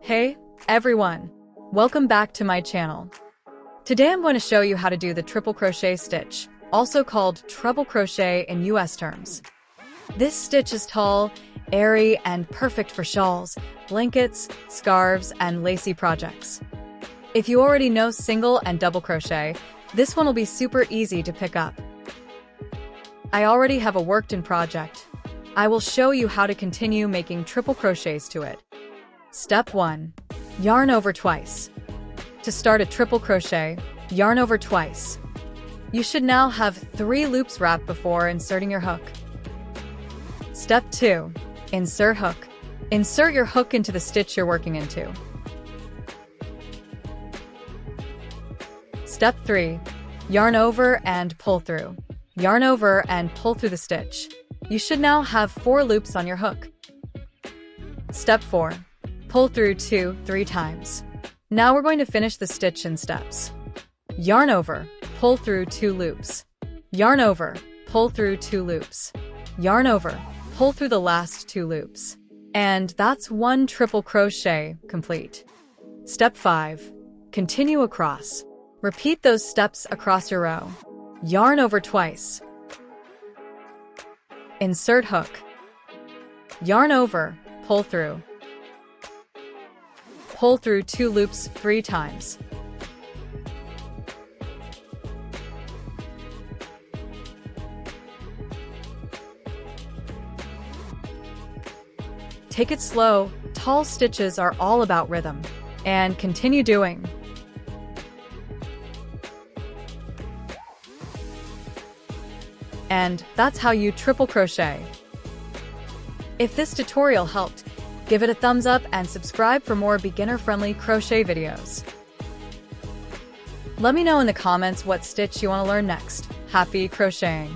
Hey, everyone! Welcome back to my channel. Today I'm going to show you how to do the triple crochet stitch, also called treble crochet in US terms. This stitch is tall, airy, and perfect for shawls, blankets, scarves, and lacy projects. If you already know single and double crochet, this one will be super easy to pick up. I already have a worked-in project. I will show you how to continue making triple crochets to it. Step 1. Yarn over twice. To start a triple crochet, yarn over twice. You should now have 3 loops wrapped before inserting your hook. Step 2. Insert hook. Insert your hook into the stitch you're working into. Step 3. Yarn over and pull through. Yarn over and pull through the stitch. You should now have 4 loops on your hook. Step 4. Pull through 2-3 times. Now we're going to finish the stitch in steps. Yarn over, pull through 2 loops. Yarn over, pull through 2 loops. Yarn over, pull through the last 2 loops. And that's 1 triple crochet complete. Step 5. Continue across. Repeat those steps across your row. Yarn over twice. Insert hook. Yarn over, pull through. Pull through 2 loops 3 times. Take it slow. Tall stitches are all about rhythm. And continue doing. And that's how you triple crochet. If this tutorial helped, give it a thumbs up and subscribe for more beginner-friendly crochet videos. Let me know in the comments what stitch you want to learn next. Happy crocheting!